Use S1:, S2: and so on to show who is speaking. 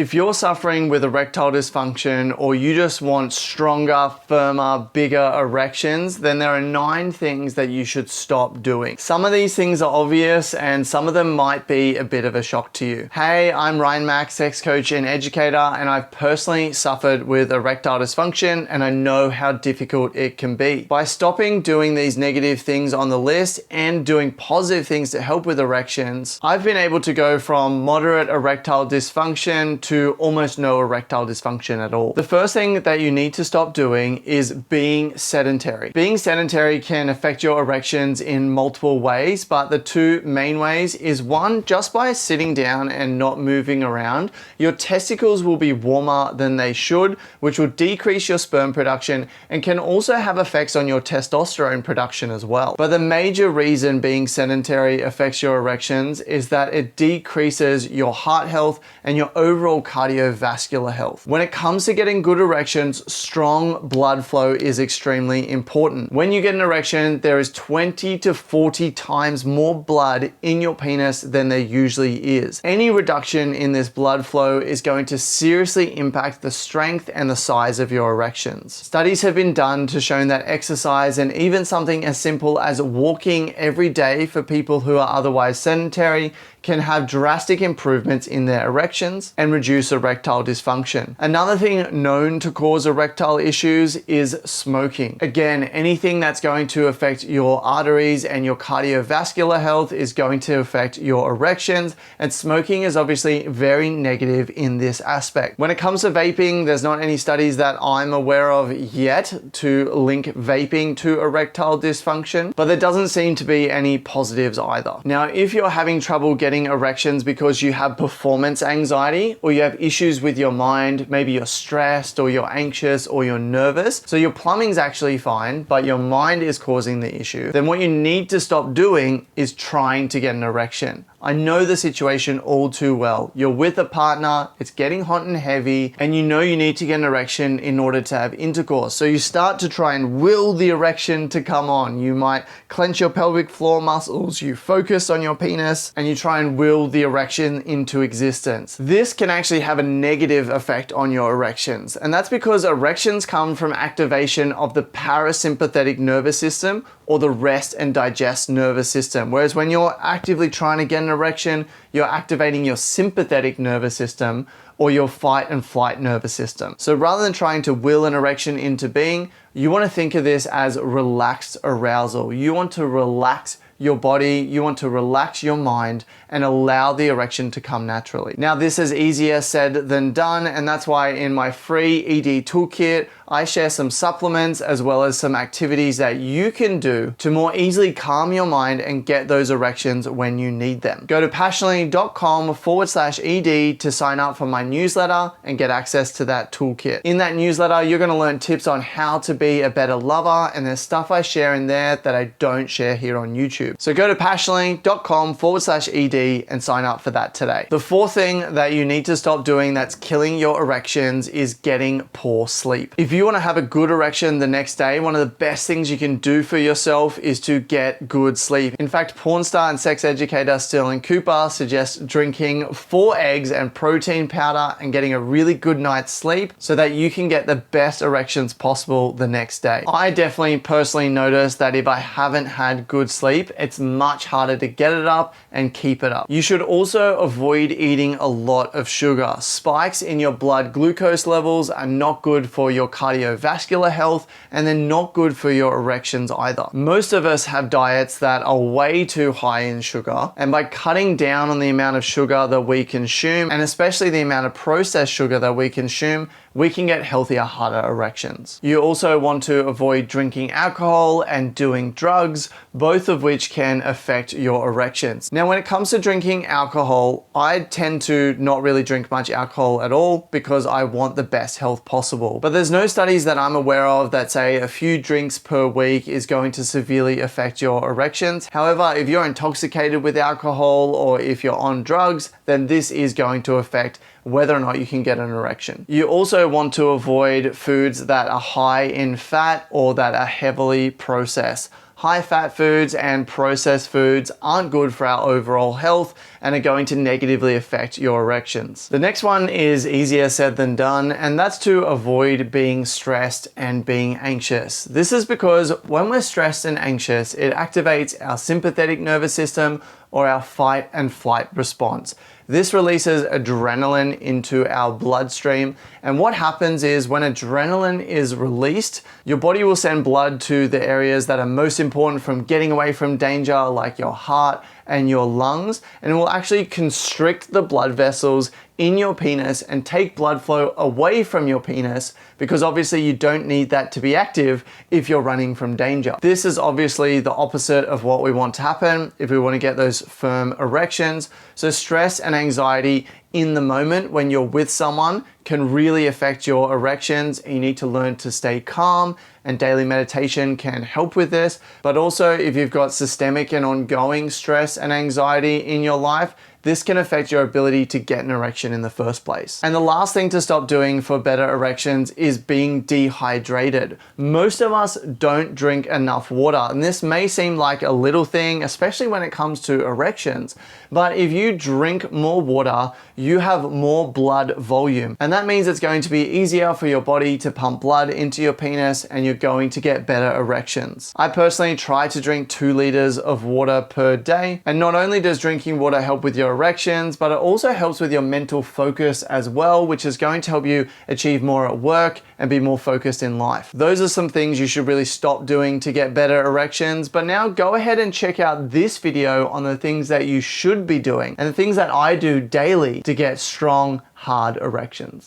S1: If you're suffering with erectile dysfunction or you just want stronger, firmer, bigger erections, then there are 9 things that you should stop doing. Some of these things are obvious and some of them might be a bit of a shock to you. Hey, I'm Ryan Mack, sex coach and educator, and I've personally suffered with erectile dysfunction and I know how difficult it can be. By stopping doing these negative things on the list and doing positive things to help with erections, I've been able to go from moderate erectile dysfunction to almost no erectile dysfunction at all. The first thing that you need to stop doing is being sedentary. Being sedentary can affect your erections in multiple ways, but the 2 main ways is 1, just by sitting down and not moving around, your testicles will be warmer than they should, which will decrease your sperm production and can also have effects on your testosterone production as well. But the major reason being sedentary affects your erections is that it decreases your heart health and your overall cardiovascular health. When it comes to getting good erections, strong blood flow is extremely important. When you get an erection, there is 20 to 40 times more blood in your penis than there usually is. Any reduction in this blood flow is going to seriously impact the strength and the size of your erections. Studies have been done to show that exercise and even something as simple as walking every day for people who are otherwise sedentary can have drastic improvements in their erections and reduce erectile dysfunction. Another thing known to cause erectile issues is smoking. Again, anything that's going to affect your arteries and your cardiovascular health is going to affect your erections, and smoking is obviously very negative in this aspect. When it comes to vaping, there's not any studies that I'm aware of yet to link vaping to erectile dysfunction, but there doesn't seem to be any positives either. Now, if you're having trouble getting erections because you have performance anxiety or you have issues with your mind, maybe you're stressed or you're anxious or you're nervous, so your plumbing's actually fine, but your mind is causing the issue, then what you need to stop doing is trying to get an erection. I know the situation all too well. You're with a partner, it's getting hot and heavy, and you know you need to get an erection in order to have intercourse. So you start to try and will the erection to come on. You might clench your pelvic floor muscles, you focus on your penis, and you try and will the erection into existence. This can actually have a negative effect on your erections, and that's because erections come from activation of the parasympathetic nervous system or the rest and digest nervous system. Whereas when you're actively trying to get an erection, you're activating your sympathetic nervous system or your fight and flight nervous system. So rather than trying to will an erection into being, you want to think of this as relaxed arousal. You want to relax your body, you want to relax your mind and allow the erection to come naturally. Now, this is easier said than done, and that's why in my free ED toolkit, I share some supplements as well as some activities that you can do to more easily calm your mind and get those erections when you need them. Go to passionately.com/ED to sign up for my newsletter and get access to that toolkit. In that newsletter, you're gonna learn tips on how to be a better lover, and there's stuff I share in there that I don't share here on YouTube. So go to passionately.com/ED and sign up for that today. The 4th thing that you need to stop doing that's killing your erections is getting poor sleep. If you want to have a good erection the next day, one of the best things you can do for yourself is to get good sleep. In fact, porn star and sex educator Sterling Cooper suggests drinking 4 eggs and protein powder and getting a really good night's sleep so that you can get the best erections possible the next day. I definitely personally noticed that if I haven't had good sleep, it's much harder to get it up and keep it up. You should also avoid eating a lot of sugar. Spikes in your blood glucose levels are not good for your cardiovascular health, and they're not good for your erections either. Most of us have diets that are way too high in sugar, and by cutting down on the amount of sugar that we consume, and especially the amount of processed sugar that we consume, we can get healthier, harder erections. You also want to avoid drinking alcohol and doing drugs, both of which can affect your erections. Now, when it comes to drinking alcohol, I tend to not really drink much alcohol at all because I want the best health possible. But there's no studies that I'm aware of that say a few drinks per week is going to severely affect your erections. However, if you're intoxicated with alcohol or if you're on drugs, then this is going to affect whether or not you can get an erection. You also want to avoid foods that are high in fat or that are heavily processed. high fat foods and processed foods aren't good for our overall health and are going to negatively affect your erections. The next one is easier said than done, and that's to avoid being stressed and being anxious. This is because when we're stressed and anxious, it activates our sympathetic nervous system or our fight and flight response. This releases adrenaline into our bloodstream, and what happens is when adrenaline is released, your body will send blood to the areas that are most important from getting away from danger, like your heart and your lungs, and it will actually constrict the blood vessels in your penis and take blood flow away from your penis, because obviously you don't need that to be active if you're running from danger. This is obviously the opposite of what we want to happen if we want to get those firm erections. So stress and anxiety in the moment when you're with someone can really affect your erections. You need to learn to stay calm, and daily meditation can help with this. But also, if you've got systemic and ongoing stress and anxiety in your life, this can affect your ability to get an erection in the first place. And the last thing to stop doing for better erections is being dehydrated. Most of us don't drink enough water, and this may seem like a little thing, especially when it comes to erections. But if you drink more water, you have more blood volume. And that means it's going to be easier for your body to pump blood into your penis, and you're going to get better erections. I personally try to drink 2 liters of water per day. And not only does drinking water help with your erections, but it also helps with your mental focus as well, which is going to help you achieve more at work and be more focused in life. Those are some things you should really stop doing to get better erections. But now go ahead and check out this video on the things that you should be doing and the things that I do daily to get strong, hard erections.